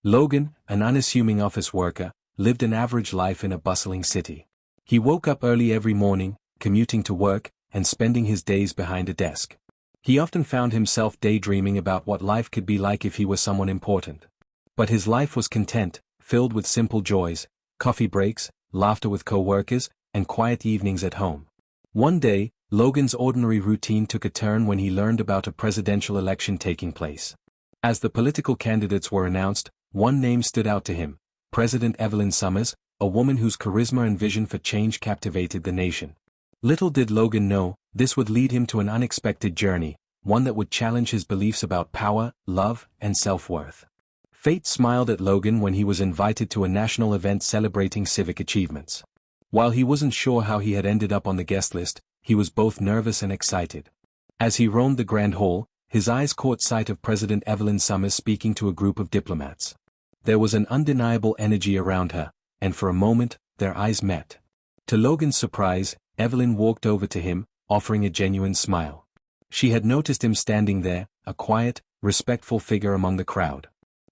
Logan, an unassuming office worker, lived an average life in a bustling city. He woke up early every morning, commuting to work, and spending his days behind a desk. He often found himself daydreaming about what life could be like if he were someone important. But his life was content, filled with simple joys, coffee breaks, laughter with co-workers, and quiet evenings at home. One day, Logan's ordinary routine took a turn when he learned about a presidential election taking place. As the political candidates were announced, one name stood out to him: President Evelyn Summers, a woman whose charisma and vision for change captivated the nation. Little did Logan know, this would lead him to an unexpected journey, one that would challenge his beliefs about power, love, and self-worth. Fate smiled at Logan when he was invited to a national event celebrating civic achievements. While he wasn't sure how he had ended up on the guest list, he was both nervous and excited. As he roamed the grand hall, his eyes caught sight of President Evelyn Summers speaking to a group of diplomats. There was an undeniable energy around her, and for a moment, their eyes met. To Logan's surprise, Evelyn walked over to him, offering a genuine smile. She had noticed him standing there, a quiet, respectful figure among the crowd.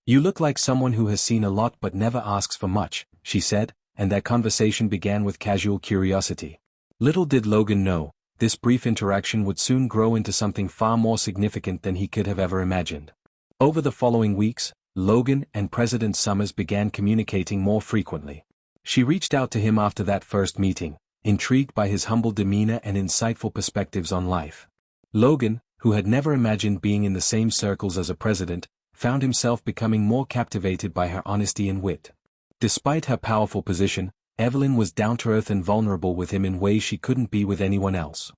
"You look like someone who has seen a lot but never asks for much," she said, and their conversation began with casual curiosity. Little did Logan know, this brief interaction would soon grow into something far more significant than he could have ever imagined. Over the following weeks, Logan and President Summers began communicating more frequently. She reached out to him after that first meeting, intrigued by his humble demeanor and insightful perspectives on life. Logan, who had never imagined being in the same circles as a president, found himself becoming more captivated by her honesty and wit. Despite her powerful position, Evelyn was down-to-earth and vulnerable with him in ways she couldn't be with anyone else.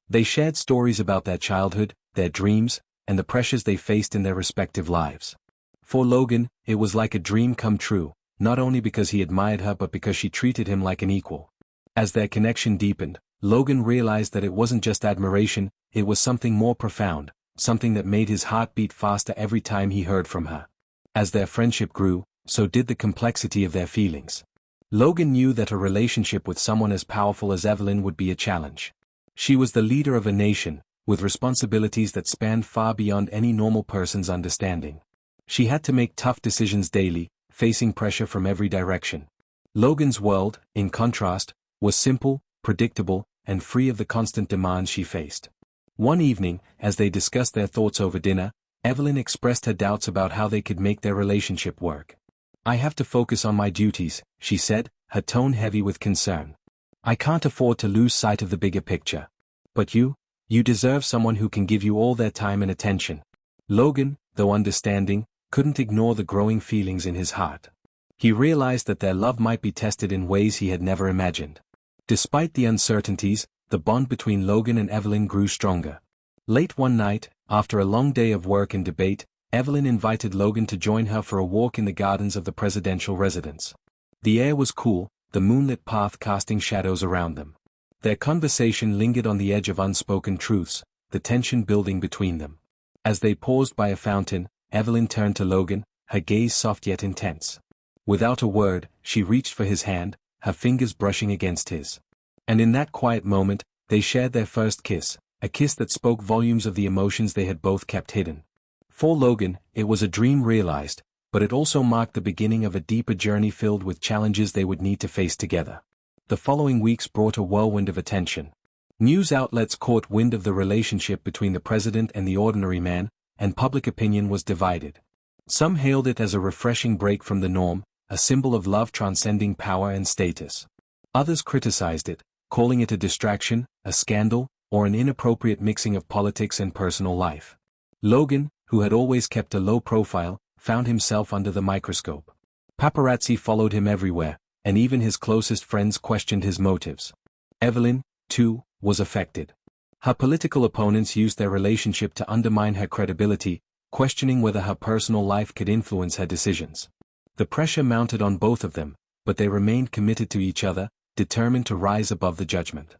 They shared stories about their childhood, their dreams, and the pressures they faced in their respective lives. For Logan, it was like a dream come true, not only because he admired her but because she treated him like an equal. As their connection deepened, Logan realized that it wasn't just admiration, it was something more profound, something that made his heart beat faster every time he heard from her. As their friendship grew, so did the complexity of their feelings. Logan knew that a relationship with someone as powerful as Evelyn would be a challenge. She was the leader of a nation, with responsibilities that spanned far beyond any normal person's understanding. She had to make tough decisions daily, facing pressure from every direction. Logan's world, in contrast, was simple, predictable, and free of the constant demands she faced. One evening, as they discussed their thoughts over dinner, Evelyn expressed her doubts about how they could make their relationship work. "I have to focus on my duties," she said, her tone heavy with concern. "I can't afford to lose sight of the bigger picture. But you deserve someone who can give you all their time and attention." Logan, though understanding, couldn't ignore the growing feelings in his heart. He realized that their love might be tested in ways he had never imagined. Despite the uncertainties, the bond between Logan and Evelyn grew stronger. Late one night, after a long day of work and debate, Evelyn invited Logan to join her for a walk in the gardens of the presidential residence. The air was cool, the moonlit path casting shadows around them. Their conversation lingered on the edge of unspoken truths, the tension building between them. As they paused by a fountain, Evelyn turned to Logan, her gaze soft yet intense. Without a word, she reached for his hand, her fingers brushing against his. And in that quiet moment, they shared their first kiss, a kiss that spoke volumes of the emotions they had both kept hidden. For Logan, it was a dream realized, but it also marked the beginning of a deeper journey filled with challenges they would need to face together. The following weeks brought a whirlwind of attention. News outlets caught wind of the relationship between the president and the ordinary man, and public opinion was divided. Some hailed it as a refreshing break from the norm, a symbol of love transcending power and status. Others criticized it, calling it a distraction, a scandal, or an inappropriate mixing of politics and personal life. Logan, who had always kept a low profile, found himself under the microscope. Paparazzi followed him everywhere, and even his closest friends questioned his motives. Evelyn, too, was affected. Her political opponents used their relationship to undermine her credibility, questioning whether her personal life could influence her decisions. The pressure mounted on both of them, but they remained committed to each other, determined to rise above the judgment.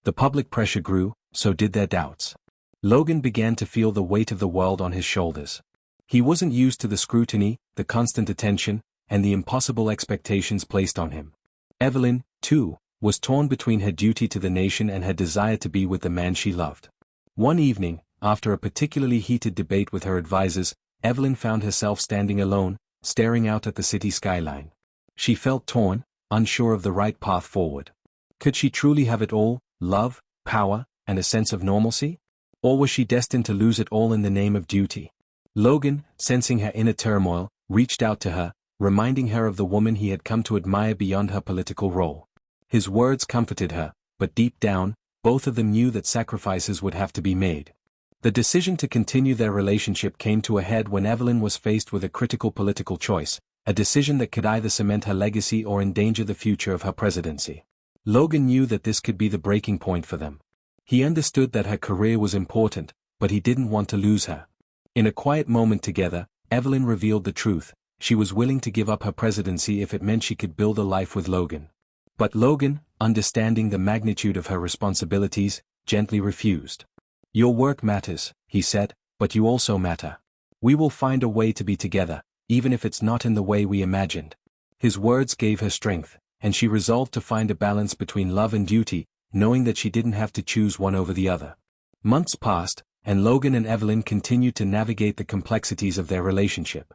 The public pressure grew, so did their doubts. Logan began to feel the weight of the world on his shoulders. He wasn't used to the scrutiny, the constant attention, and the impossible expectations placed on him. Evelyn, too, was torn between her duty to the nation and her desire to be with the man she loved. One evening, after a particularly heated debate with her advisors, Evelyn found herself standing alone, staring out at the city skyline. She felt torn, unsure of the right path forward. Could she truly have it all, love, power, and a sense of normalcy? Or was she destined to lose it all in the name of duty? Logan, sensing her inner turmoil, reached out to her, reminding her of the woman he had come to admire beyond her political role. His words comforted her, but deep down, both of them knew that sacrifices would have to be made. The decision to continue their relationship came to a head when Evelyn was faced with a critical political choice, a decision that could either cement her legacy or endanger the future of her presidency. Logan knew that this could be the breaking point for them. He understood that her career was important, but he didn't want to lose her. In a quiet moment together, Evelyn revealed the truth. She was willing to give up her presidency if it meant she could build a life with Logan. But Logan, understanding the magnitude of her responsibilities, gently refused. "Your work matters," he said, "but you also matter. We will find a way to be together, even if it's not in the way we imagined." His words gave her strength, and she resolved to find a balance between love and duty, knowing that she didn't have to choose one over the other. Months passed, and Logan and Evelyn continued to navigate the complexities of their relationship.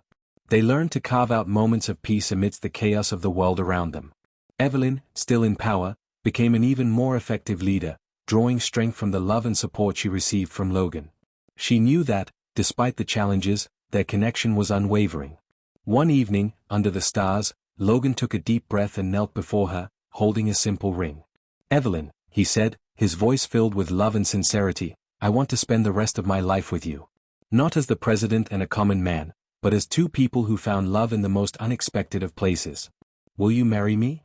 They learned to carve out moments of peace amidst the chaos of the world around them. Evelyn, still in power, became an even more effective leader, drawing strength from the love and support she received from Logan. She knew that, despite the challenges, their connection was unwavering. One evening, under the stars, Logan took a deep breath and knelt before her, holding a simple ring. "Evelyn," he said, his voice filled with love and sincerity, "I want to spend the rest of my life with you. Not as the president and a common man, but as two people who found love in the most unexpected of places. Will you marry me?"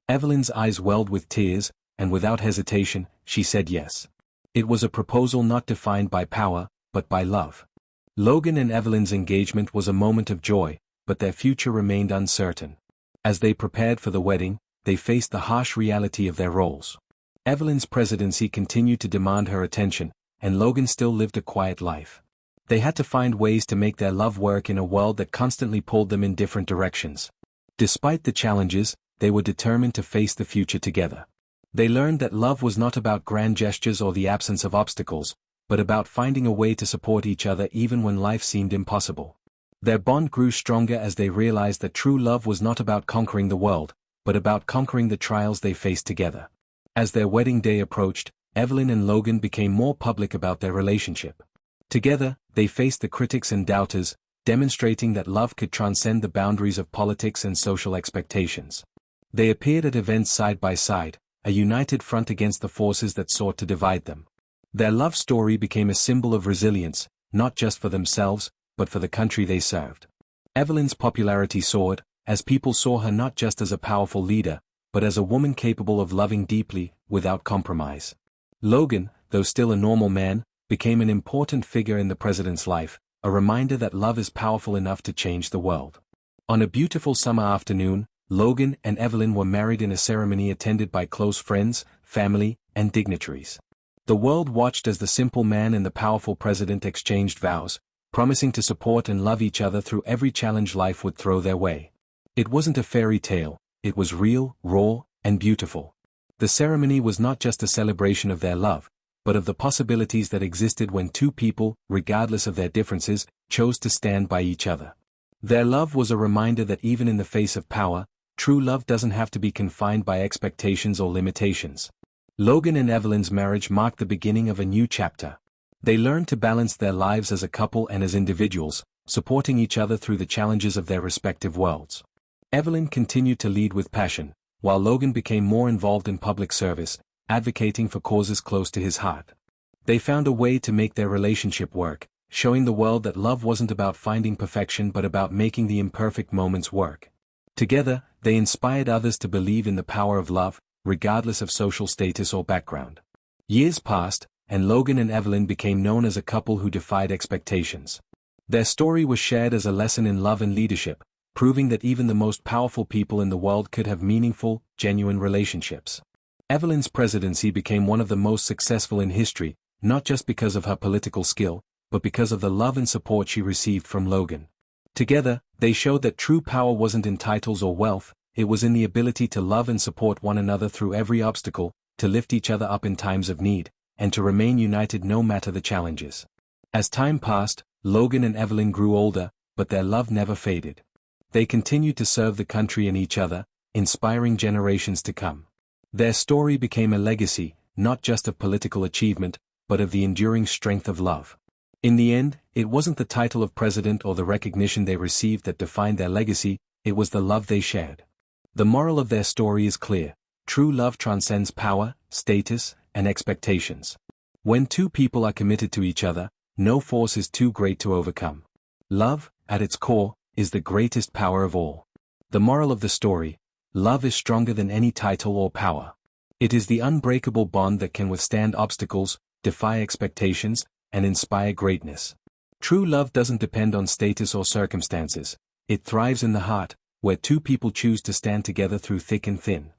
Evelyn's eyes welled with tears, and without hesitation, she said yes. It was a proposal not defined by power, but by love. Logan and Evelyn's engagement was a moment of joy, but their future remained uncertain. As they prepared for the wedding, they faced the harsh reality of their roles. Evelyn's presidency continued to demand her attention, and Logan still lived a quiet life. They had to find ways to make their love work in a world that constantly pulled them in different directions. Despite the challenges, they were determined to face the future together. They learned that love was not about grand gestures or the absence of obstacles, but about finding a way to support each other even when life seemed impossible. Their bond grew stronger as they realized that true love was not about conquering the world, but about conquering the trials they faced together. As their wedding day approached, Evelyn and Logan became more public about their relationship. Together, they faced the critics and doubters, demonstrating that love could transcend the boundaries of politics and social expectations. They appeared at events side by side, a united front against the forces that sought to divide them. Their love story became a symbol of resilience, not just for themselves, but for the country they served. Evelyn's popularity soared, as people saw her not just as a powerful leader, but as a woman capable of loving deeply, without compromise. Logan, though still a normal man, became an important figure in the president's life, a reminder that love is powerful enough to change the world. On a beautiful summer afternoon, Logan and Evelyn were married in a ceremony attended by close friends, family, and dignitaries. The world watched as the simple man and the powerful president exchanged vows, promising to support and love each other through every challenge life would throw their way. It wasn't a fairy tale, it was real, raw, and beautiful. The ceremony was not just a celebration of their love, but of the possibilities that existed when two people, regardless of their differences, chose to stand by each other. Their love was a reminder that even in the face of power, true love doesn't have to be confined by expectations or limitations. Logan and Evelyn's marriage marked the beginning of a new chapter. They learned to balance their lives as a couple and as individuals, supporting each other through the challenges of their respective worlds. Evelyn continued to lead with passion, while Logan became more involved in public service, advocating for causes close to his heart. They found a way to make their relationship work, showing the world that love wasn't about finding perfection but about making the imperfect moments work. Together, they inspired others to believe in the power of love, regardless of social status or background. Years passed, and Logan and Evelyn became known as a couple who defied expectations. Their story was shared as a lesson in love and leadership, proving that even the most powerful people in the world could have meaningful, genuine relationships. Evelyn's presidency became one of the most successful in history, not just because of her political skill, but because of the love and support she received from Logan. Together, they showed that true power wasn't in titles or wealth, it was in the ability to love and support one another through every obstacle, to lift each other up in times of need, and to remain united no matter the challenges. As time passed, Logan and Evelyn grew older, but their love never faded. They continued to serve the country and each other, inspiring generations to come. Their story became a legacy, not just of political achievement, but of the enduring strength of love. In the end, it wasn't the title of president or the recognition they received that defined their legacy, it was the love they shared. The moral of their story is clear: true love transcends power, status, and expectations. When two people are committed to each other, no force is too great to overcome. Love, at its core, is the greatest power of all. The moral of the story: love is stronger than any title or power. It is the unbreakable bond that can withstand obstacles, defy expectations, and inspire greatness. True love doesn't depend on status or circumstances. It thrives in the heart, where two people choose to stand together through thick and thin.